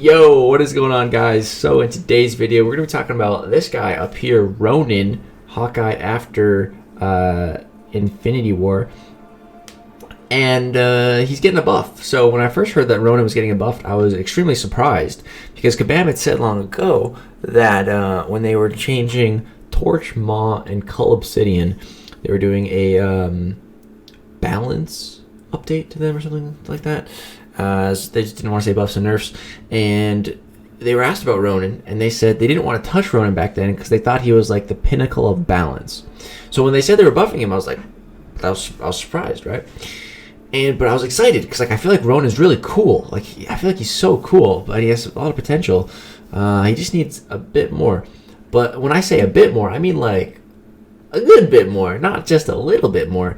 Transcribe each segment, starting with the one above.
Yo, what is going on, guys? So in today's video, we're going to be talking about this guy up here, Ronin, Hawkeye after Infinity War. And he's getting a buff. So when I first heard that Ronin was getting a buff, I was extremely surprised. Because Kabam had said long ago that when they were changing Torch, Maw, and Cull Obsidian, they were doing a balance update to them or something like that. They just didn't want to say buffs and nerfs. And they were asked about Ronin, and they said they didn't want to touch Ronin back then because they thought he was like the pinnacle of balance. So when they said they were buffing him, I was like, I was surprised, right? But I was excited because I feel like Ronin's really cool. I feel like he's so cool, but he has a lot of potential. He just needs a bit more. But when I say a bit more, I mean like a good bit more, not just a little bit more.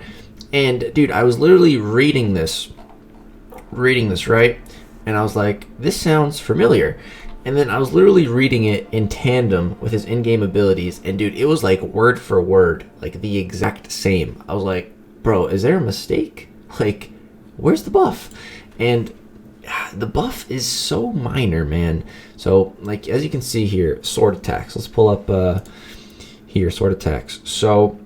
And dude, I was literally reading this, right? And I was like, this sounds familiar. And then I was literally reading it in tandem with his in-game abilities, and dude, it was like word for word, like the exact same. I was like, bro, is there a mistake? Like, where's the buff? And the buff is so minor, man. So, like, as you can see here, sword attacks. Let's pull up here, sword attacks. So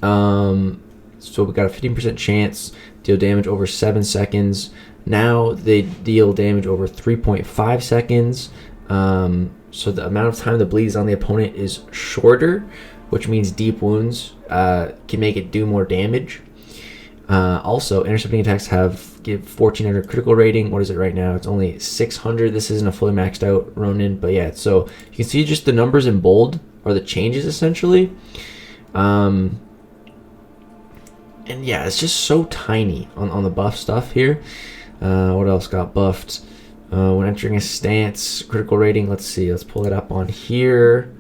we got a 15% chance, deal damage over 7 seconds. Now they deal damage over 3.5 seconds. So the amount of time the bleed is on the opponent is shorter, which means deep wounds can make it do more damage. Also, intercepting attacks give 1400 critical rating. What is it right now? It's only 600. This isn't a fully maxed out Ronin, but yeah. So you can see just the numbers in bold are the changes essentially. And yeah, it's just so tiny on the buff stuff here. What else got buffed? When entering a stance, critical rating. Let's see. Let's pull it up on here.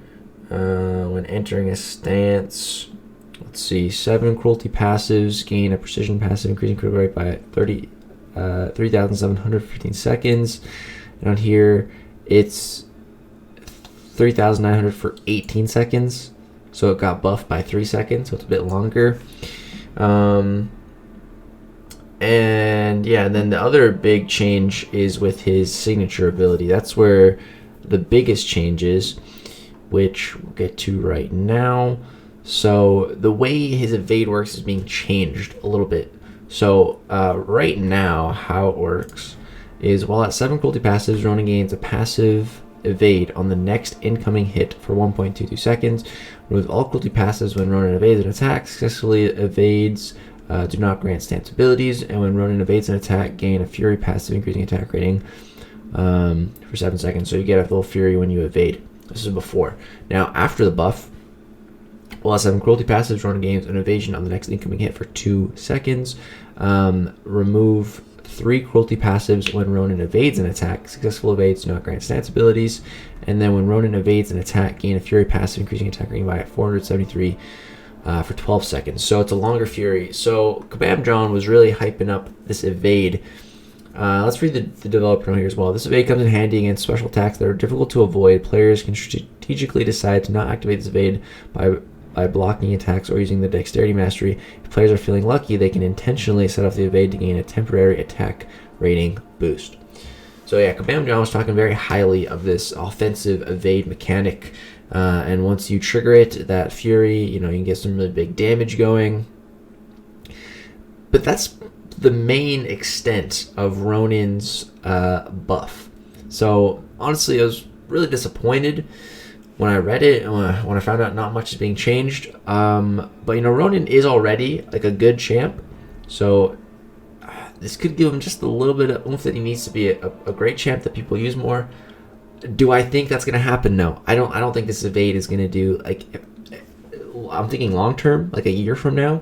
When entering a stance. Let's see, 7 cruelty passives, gain a precision passive, increasing critical rate by 3,715 seconds. And on here, it's 3,900 for 18 seconds. So it got buffed by 3 seconds, so it's a bit longer. And yeah, and then the other big change is with his signature ability. That's where the biggest change is, which we'll get to right now. So the way his evade works is being changed a little bit. So right now, how it works is while at 7 cruelty passives, Ronin gains a passive evade on the next incoming hit for 1.22 seconds. Remove all cruelty passives when Ronin evades an attack. Successfully evades do not grant stance abilities. And when Ronin evades an attack, gain a fury passive, increasing attack rating for 7 seconds. So you get a little fury when you evade. This is before. Now after the buff, while at 7 cruelty passives, Ronin gains an evasion on the next incoming hit for 2 seconds. Remove 3 cruelty passives when Ronin evades an attack. Successful evades do not grant stance abilities. And then when Ronin evades an attack, gain a fury passive, increasing attack rating by 473 for 12 seconds. So it's a longer fury. So Kabam John was really hyping up this evade. Let's read the developer note here as well. This evade comes in handy against special attacks that are difficult to avoid. Players can strategically decide to not activate this evade by blocking attacks or using the dexterity mastery. If players are feeling lucky, they can intentionally set off the evade to gain a temporary attack rating boost. So yeah, Kabam John was talking very highly of this offensive evade mechanic, and once you trigger it, that fury, you can get some really big damage going. But that's the main extent of Ronin's buff. So honestly, I was really disappointed when I read it, when I found out not much is being changed. But Ronin is already like a good champ, so this could give him just a little bit of oomph that he needs to be a great champ that people use more. Do I think that's gonna happen? No, I don't think this evade is gonna do, like, I'm thinking long term, like a year from now.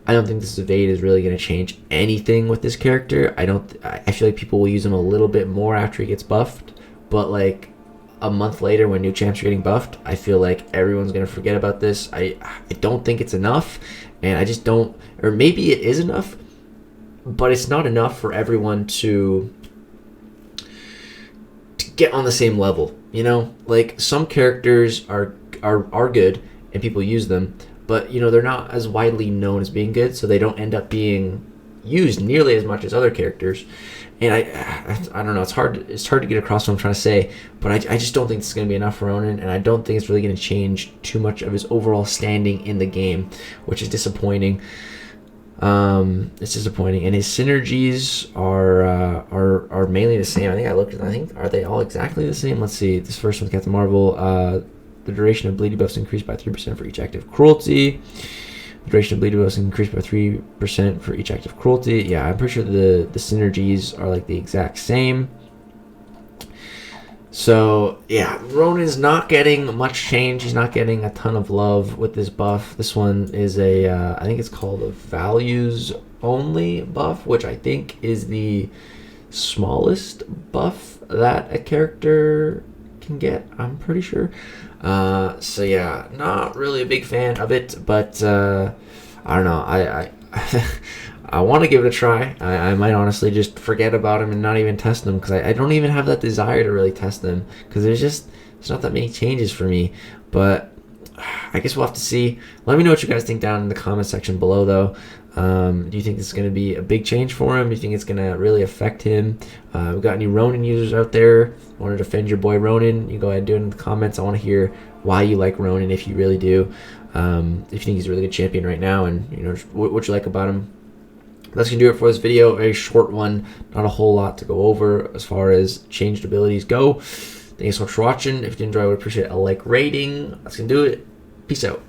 I don't think this evade is really gonna change anything with this character. I feel like people will use him a little bit more after he gets buffed, but like a month later when new champs are getting buffed, I feel like everyone's going to forget about this. I don't think it's enough, and I just don't, or maybe it is enough, but it's not enough for everyone to get on the same level, Like, some characters are good and people use them, but they're not as widely known as being good, so they don't end up being used nearly as much as other characters. And I don't know. It's hard to get across what I'm trying to say, but I just don't think this is going to be enough for Ronin, and I don't think it's really going to change too much of his overall standing in the game, which is disappointing. It's disappointing, and his synergies are mainly the same. I think are they all exactly the same? Let's see. This first one's Captain Marvel. The duration of bleed buffs increased by 3% for each active cruelty. The duration of bleed buffs increased by 3% for each active cruelty. Yeah, I'm pretty sure the synergies are like the exact same. So, yeah, Ronin's not getting much change. He's not getting a ton of love with this buff. This one is I think it's called a values only buff, which I think is the smallest buff that a character can get, I'm pretty sure. So, yeah, not really a big fan of it, but I don't know. I want to give it a try. I might honestly just forget about him and not even test them, because I don't even have that desire to really test them, because there's not that many changes for me. But I guess we'll have to see. Let me know what you guys think down in the comment section below, though. Do you think this is going to be a big change for him? Do you think it's going to really affect him? We've got any Ronin users out there want to defend your boy Ronin? You go ahead and do it in the comments. I want to hear why you like Ronin, if you really do. If you think he's a really good champion right now, and what you like about him. That's going to do it for this video. A very short one. Not a whole lot to go over as far as changed abilities go. Thank you so much for watching. If you did enjoy, I would appreciate a like rating. That's going to do it. Peace out.